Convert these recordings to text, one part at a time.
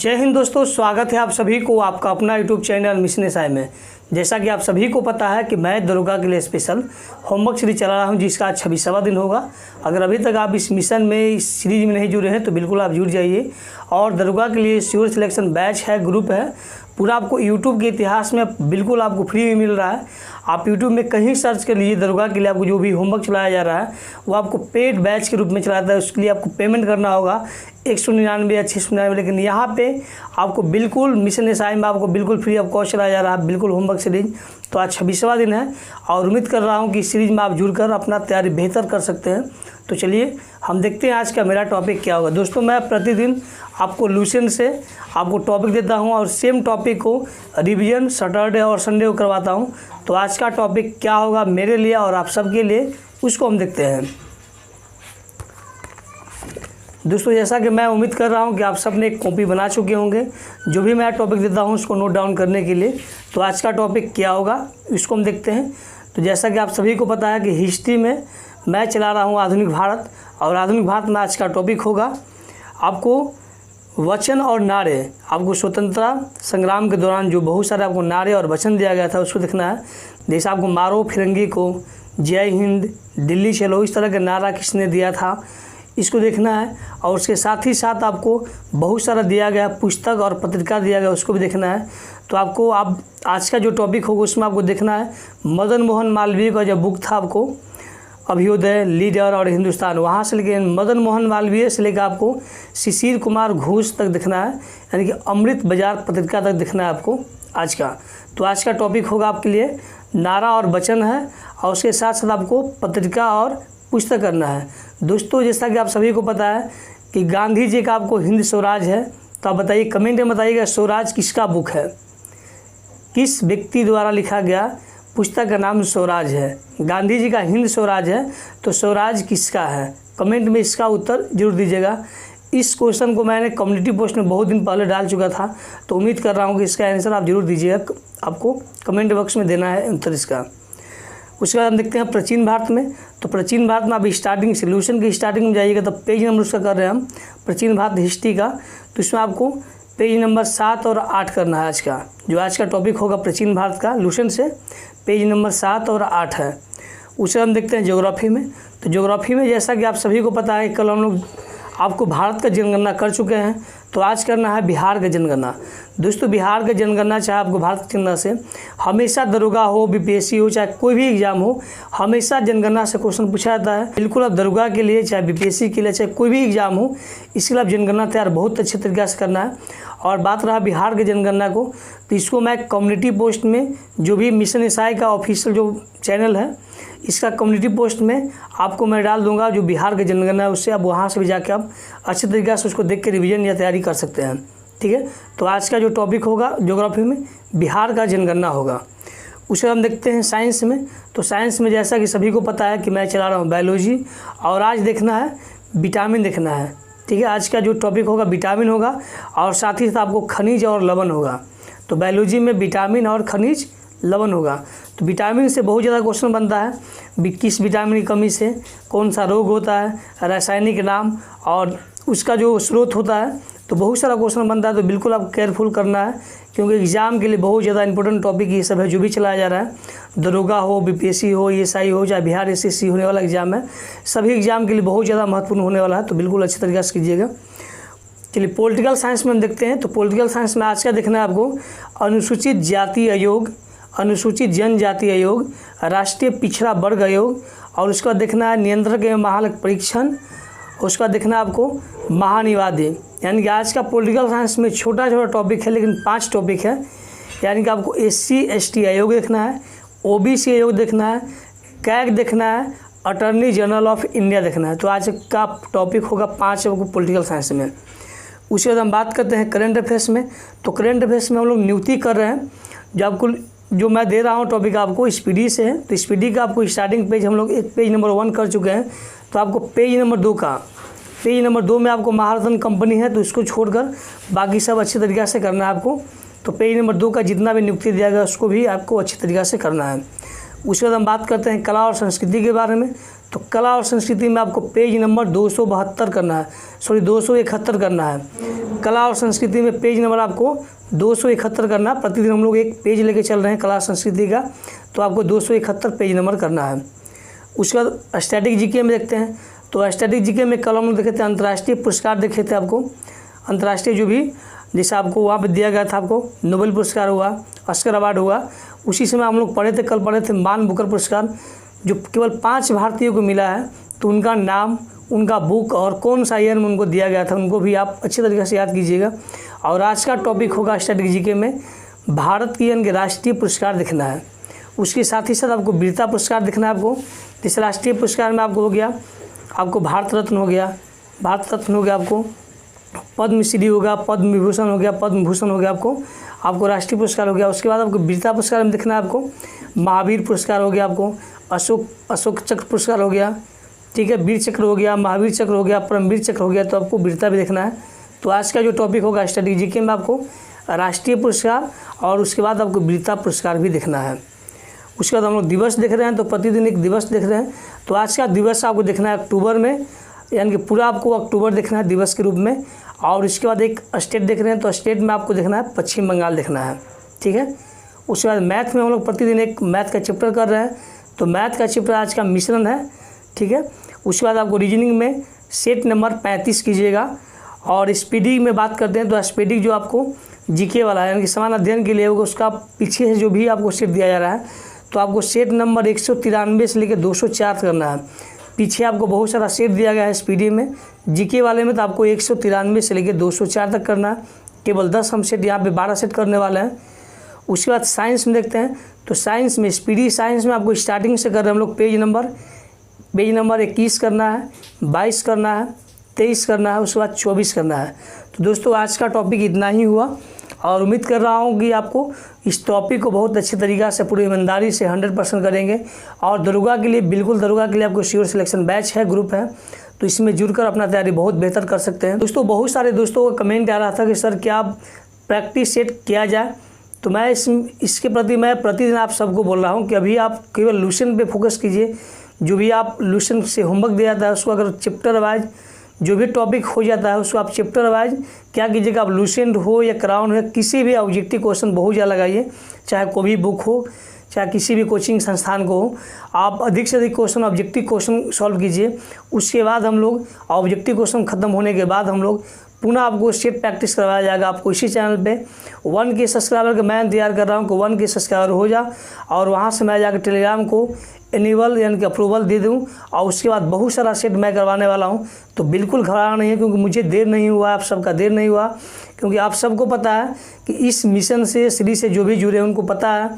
जय हिंद दोस्तों, स्वागत है आप सभी को आपका अपना यूट्यूब चैनल मिशन एसआई में। जैसा कि आप सभी को पता है कि मैं दरोगा के लिए स्पेशल होमवर्क सीरीज चला रहा हूं, जिसका आज 26वां दिन होगा। अगर अभी तक आप इस मिशन में इस सीरीज में नहीं जुड़े हैं तो बिल्कुल आप जुड़ जाइए। और दरोगा के लिए श्योर सिलेक्शन बैच है, ग्रुप है, पूरा आपको यूट्यूब के इतिहास में बिल्कुल आपको फ्री में मिल रहा है। आप यूट्यूब में कहीं सर्च कर लीजिए, दरोगा के लिए आपको जो भी होमवर्क चलाया जा रहा है वो आपको पेड बैच के रूप में चलाता है। उसके लिए आपको पेमेंट करना होगा 199 या 699, लेकिन यहाँ पे आपको बिल्कुल मिशन एसआई में आपको बिल्कुल फ्री ऑफ कॉस्ट चलाया जा रहा है, बिल्कुल होमवर्क सीरीज। तो आज 26वां दिन है और उम्मीद कर रहा हूँ कि इस सीरीज में आप जुड़कर अपना तैयारी बेहतर कर सकते हैं। तो चलिए हम देखते हैं आज का मेरा टॉपिक क्या होगा। दोस्तों, मैं प्रतिदिन आपको लूसेंट से आपको टॉपिक देता हूं और सेम टॉपिक को रिवीजन सैटरडे और संडे को करवाता हूं। तो आज का टॉपिक क्या होगा मेरे लिए और आप सबके लिए, उसको हम देखते हैं। दोस्तों, जैसा कि मैं उम्मीद कर रहा हूं कि आप सब ने एक कॉपी बना चुके होंगे, जो भी मैं टॉपिक देता हूं उसको नोट डाउन करने के लिए। तो आज का टॉपिक क्या होगा इसको हम देखते हैं। तो जैसा कि आप सभी को पता है कि हिस्ट्री में मैं चला रहा हूं आधुनिक भारत, और आधुनिक भारत में आज का टॉपिक होगा आपको वचन और नारे। आपको स्वतंत्रता संग्राम के दौरान जो बहुत सारे आपको नारे और वचन दिया गया था उसको देखना है। जैसे आपको मारो फिरंगी को, जय हिंद, दिल्ली चलो, इस तरह का नारा किसने दिया था इसको देखना है। और उसके साथ ही साथ आपको बहुत सारा दिया गया पुस्तक और पत्रिका दिया गया, उसको भी देखना है। तो आपको आज का जो टॉपिक होगा उसमें आपको देखना है मदन मोहन मालवीय का जो बुक था आपको अभ्युदय, लीडर और हिंदुस्तान, वहाँ से लेकर मदन मोहन मालवीय से लेकर आपको शिशिर कुमार घोष तक दिखना है, यानी कि अमृत बाजार पत्रिका तक दिखना है आपको आज का। तो आज का टॉपिक होगा आपके लिए नारा और वचन है, और उसके साथ साथ आपको पत्रिका और पुस्तक करना है। दोस्तों, जैसा कि आप सभी को पता है कि गांधी जी का आपको हिंद स्वराज है। तो आप बताइए, कमेंट में बताइएगा स्वराज किसका बुक है, किस व्यक्ति द्वारा लिखा गया पुस्तक का नाम स्वराज है। गांधी जी का हिंद स्वराज है, तो स्वराज किसका है, कमेंट में इसका उत्तर जरूर दीजिएगा। इस क्वेश्चन को मैंने कम्युनिटी पोस्ट में बहुत दिन पहले डाल चुका था, तो उम्मीद कर रहा हूँ कि इसका आंसर आप जरूर दीजिएगा। आपको कमेंट बॉक्स में देना है उत्तर इसका। उसके बाद हम देखते हैं प्राचीन भारत में। तो प्राचीन भारत में आप स्टार्टिंग सोल्यूशन की स्टार्टिंग में जाइएगा, तो पेज नंबर उसका कर रहे हैं हम प्राचीन भारत हिस्ट्री का। तो इसमें आपको पेज नंबर 7 और 8 करना है आज का। जो आज का टॉपिक होगा प्राचीन भारत का लूसेंट से पेज नंबर 7 और 8 है। उसे हम देखते हैं ज्योग्राफी में। तो ज्योग्राफी में जैसा कि आप सभी को पता है, कल हम लोग आपको भारत का जनगणना कर चुके हैं, तो आज करना है बिहार का जनगणना। दोस्तों, बिहार का जनगणना चाहे आपको भारत की जनगणना से हमेशा दरोगा हो, बीपीएससी हो, चाहे कोई भी एग्जाम हो, हमेशा जनगणना से क्वेश्चन पूछा जाता है। बिल्कुल आप दरोगा के लिए, चाहे बीपीएससी के लिए, चाहे कोई भी एग्जाम हो, इसके लिए आप जनगणना तैयार बहुत अच्छे तरीके से करना है। और बात रहा बिहार के जनगणना को, तो इसको मैं कम्युनिटी पोस्ट में, जो भी मिशन एसआई का ऑफिशियल जो चैनल है, इसका कम्युनिटी पोस्ट में आपको मैं डाल दूंगा जो बिहार की जनगणना है, उससे आप वहाँ से भी जाके आप अच्छे तरीके से उसको देख के रिवीजन या तैयारी कर सकते हैं। ठीक है, तो आज का जो टॉपिक होगा ज्योग्राफी में बिहार का जनगणना होगा। उसे हम देखते हैं साइंस में। तो साइंस में जैसा कि सभी को पता है कि मैं चला रहा हूँ बायोलॉजी, और आज देखना है विटामिन देखना है। ठीक है, आज का जो टॉपिक होगा विटामिन होगा, और साथ ही साथ आपको खनिज और लवण होगा। तो बायोलॉजी में विटामिन और खनिज लवण होगा। तो विटामिन से बहुत ज़्यादा क्वेश्चन बनता है, किस विटामिन की कमी से कौन सा रोग होता है, रासायनिक नाम और उसका जो स्रोत होता है, तो बहुत सारा क्वेश्चन बनता है। तो बिल्कुल आप केयरफुल करना है, क्योंकि एग्ज़ाम के लिए बहुत ज़्यादा इंपॉर्टेंट टॉपिक ये सब है जो भी चलाया जा रहा है। दरोगा हो, बीपीएससी हो, एसआई हो, चाहे बिहार एसएससी होने वाला एग्ज़ाम है, सभी एग्ज़ाम के लिए बहुत ज़्यादा महत्वपूर्ण होने वाला है। तो बिल्कुल अच्छे तरीके से कीजिएगा। चलिए पॉलिटिकल साइंस में हम देखते हैं। तो पॉलिटिकल साइंस में आज का देखना है आपको अनुसूचित जाति आयोग, अनुसूचित जनजाति आयोग, राष्ट्रीय पिछड़ा वर्ग आयोग, और उसका देखना है नियंत्रक एवं महालक परीक्षण। उसका देखना है आपको महानिवादी। यानी कि आज का पॉलिटिकल साइंस में छोटा छोटा टॉपिक है, लेकिन 5 टॉपिक है। यानी कि आपको SC ST आयोग देखना है, OBC आयोग देखना है, कैग देखना है, अटॉर्नी जनरल ऑफ इंडिया देखना है। तो आज का टॉपिक होगा 5 आपको पॉलिटिकल साइंस में। उसके बाद हम बात करते हैं करंट अफेयर्स में। तो करंट अफेयर्स में हम लोग नियुक्ति कर रहे हैं। जो मैं दे रहा हूँ टॉपिक आपको स्पीडी से है। तो स्पीडी का आपको स्टार्टिंग पेज हम लोग एक पेज नंबर 1 कर चुके हैं। तो आपको पेज नंबर 2 में आपको महारत्न कंपनी है, तो इसको छोड़कर बाकी सब अच्छे तरीक़े से करना है आपको। तो पेज नंबर 2 का जितना भी नियुक्ति दिया गया उसको भी आपको अच्छे तरीक़े से करना है। उसके बाद हम बात करते हैं कला और संस्कृति के बारे में। तो कला और संस्कृति में आपको पेज नंबर 272 करना है, सॉरी 271 करना है। कला और संस्कृति में पेज नंबर आपको 271 करना है। प्रतिदिन हम लोग एक पेज लेके चल रहे हैं कला संस्कृति का, तो आपको 271 पेज नंबर करना है। उसके बाद स्टैटिक जीके में देखते हैं। तो स्टैटिक जीके में कल हम लोग देखे थे अंतर्राष्ट्रीय पुरस्कार देखे थे आपको, अंतर्राष्ट्रीय जो भी जैसे आपको वहाँ पे दिया गया था, आपको नोबेल पुरस्कार हुआ, ऑस्कर अवार्ड हुआ, उसी समय हम लोग पढ़े थे, कल पढ़े थे मान बुकर पुरस्कार जो केवल 5 भारतीयों को मिला है। तो उनका नाम, उनका बुक और कौन सा ईयर में उनको दिया गया था, उनको भी आप अच्छी तरीके से याद कीजिएगा। और आज का टॉपिक होगा स्टैटिक जीके में भारत की यानी कि राष्ट्रीय पुरस्कार दिखना है। उसके साथ ही साथ आपको वीरता पुरस्कार दिखना है आपको। जिस राष्ट्रीय पुरस्कार में आपको हो गया, आपको भारत रत्न हो गया, भारत रत्न हो गया, आपको पद्मश्री होगा, पद्म विभूषण हो गया, पद्म भूषण हो गया, आपको राष्ट्रीय पुरस्कार हो गया। उसके बाद आपको वीरता पुरस्कार में दिखना है आपको महावीर पुरस्कार हो गया, आपको अशोक चक्र पुरस्कार हो गया, ठीक है, वीर चक्र हो गया, महावीर चक्र हो गया, परमवीर चक्र हो गया। तो आपको वीरता भी देखना है। तो आज का जो टॉपिक होगा स्टैटिक जीके में आपको राष्ट्रीय पुरस्कार और उसके बाद आपको वीरता पुरस्कार भी देखना है। उसके बाद हम लोग दिवस देख रहे हैं, तो प्रतिदिन एक दिवस देख रहे हैं। तो आज का दिवस आपको देखना है अक्टूबर में, यानी कि पूरा आपको अक्टूबर देखना है दिवस के रूप में। और इसके बाद एक स्टेट देख रहे हैं, तो स्टेट में आपको देखना है पश्चिम बंगाल देखना है, ठीक है। उसके बाद मैथ में हम लोग प्रतिदिन एक मैथ का चैप्टर कर रहे हैं। तो मैथ का चैप्टर आज का मिश्रण है, ठीक है। उसके बाद आपको रीजनिंग में सेट नंबर 35 कीजिएगा। और स्पीडिंग में बात करते हैं, तो स्पीडिंग जो आपको जीके वाला है यानी कि समान अध्ययन के लिए होगा, उसका पीछे से जो भी आपको सेट दिया जा रहा है, तो आपको सेट नंबर 193 से लेकर 204 करना है। पीछे आपको बहुत सारा सेट दिया गया है स्पीडी में, जीके वाले में तो आपको 193 से लेकर 204 तक करना है। केवल 10 हम सेट यहाँ पे 12 सेट करने वाले हैं। उसके बाद साइंस में देखते हैं। तो साइंस में स्पीडी साइंस में आपको स्टार्टिंग से कर रहे हैं हम लोग पेज नंबर 21 करना है, 22 करना है, 23 करना है, उसके बाद 24 करना है। तो दोस्तों आज का टॉपिक इतना ही हुआ और उम्मीद कर रहा हूँ कि आपको इस टॉपिक को बहुत अच्छे तरीक़ा से पूरी ईमानदारी से 100% करेंगे। और दरोगा के लिए बिल्कुल दरोगा के लिए आपको श्योर सिलेक्शन बैच है, ग्रुप है, तो इसमें जुड़कर अपना तैयारी बहुत बेहतर कर सकते हैं। दोस्तों बहुत सारे दोस्तों का कमेंट आ रहा था कि सर क्या प्रैक्टिस सेट किया जाए। तो मैं इसके प्रति मैं प्रतिदिन आप सबको बोल रहा हूँ कि अभी आप केवल लूसेंट पे फोकस कीजिए। जो भी आप लूसेंट से होमवर्क दिया जाता है उसको अगर चैप्टर वाइज जो भी टॉपिक हो जाता है उसको आप चैप्टर वाइज क्या कीजिएगा, आप लूसेंट हो या क्राउन हो, किसी भी ऑब्जेक्टिव क्वेश्चन बहुत ज़्यादा लगाइए, चाहे कोई भी बुक हो, चाहे किसी भी कोचिंग संस्थान को हो, आप अधिक से अधिक क्वेश्चन ऑब्जेक्टिव क्वेश्चन सॉल्व कीजिए। उसके बाद हम लोग ऑब्जेक्टिव क्वेश्चन खत्म होने के बाद हम लोग पुनः आपको सेट प्रैक्टिस करवाया जाएगा। आपको इसी चैनल पे 1K सब्सक्राइबर का मैं तैयार कर रहा हूँ कि 1K सब्सक्राइबर हो जा और वहाँ से मैं जाकर टेलीग्राम को एनिवल यानी कि अप्रूवल दे दूँ और उसके बाद बहुत सारा सेट मैं करवाने वाला हूँ। तो बिल्कुल घबराना नहीं है, क्योंकि मुझे देर नहीं हुआ, आप सबका देर नहीं हुआ, क्योंकि आप सबको पता है कि इस मिशन से सीरीज से जो भी जुड़े उनको पता है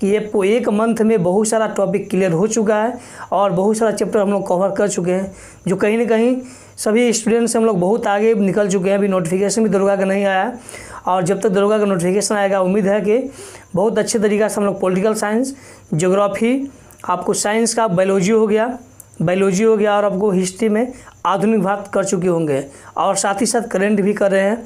कि ये 1 मंथ में बहुत सारा टॉपिक क्लियर हो चुका है और बहुत सारा चैप्टर हम लोग कवर कर चुके हैं, जो कहीं ना कहीं सभी स्टूडेंट से हम लोग बहुत आगे निकल चुके हैं। अभी नोटिफिकेशन भी दरोगा का नहीं आया है और जब तक दरोगा का नोटिफिकेशन आएगा उम्मीद है कि बहुत अच्छे तरीक़े से हम लोग पॉलिटिकल साइंस, ज्योग्राफी, आपको साइंस का बायोलॉजी हो गया और आपको हिस्ट्री में आधुनिक भारत कर चुके होंगे और साथ ही साथ करेंट भी कर रहे हैं।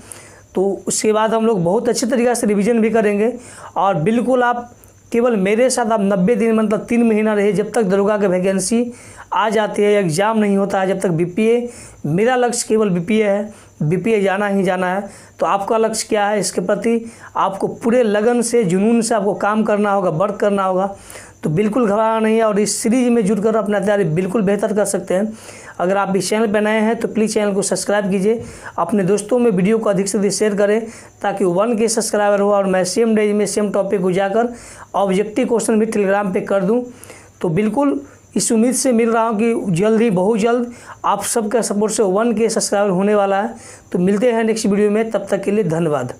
तो उसके बाद हम लोग बहुत अच्छे तरीक़े से रिवीजन भी करेंगे और बिल्कुल आप केवल मेरे साथ आप 90 दिन मतलब 3 महीना रहे, जब तक दरोगा की वैकेंसी आ जाती है, एग्ज़ाम नहीं होता है, जब तक BPA, मेरा लक्ष्य केवल BPA है, BPA जाना ही जाना है। तो आपका लक्ष्य क्या है, इसके प्रति आपको पूरे लगन से, जुनून से आपको काम करना होगा, वर्क करना होगा। तो बिल्कुल घबराना नहीं है और इस सीरीज में जुड़कर अपना तैयारी बिल्कुल बेहतर कर सकते हैं। अगर आप इस चैनल पर नए हैं तो प्लीज़ चैनल को सब्सक्राइब कीजिए, अपने दोस्तों में वीडियो को अधिक से अधिक शेयर करें ताकि 1K सब्सक्राइबर हो और मैं सेम डे में सेम टॉपिक को जाकर ऑब्जेक्टिव क्वेश्चन भी टेलीग्राम पे कर दूं। तो बिल्कुल इस उम्मीद से मिल रहा हूं कि जल्द ही, बहुत जल्द आप सबका सपोर्ट से 1K सब्सक्राइबर होने वाला है। तो मिलते हैं नेक्स्ट वीडियो में, तब तक के लिए धन्यवाद।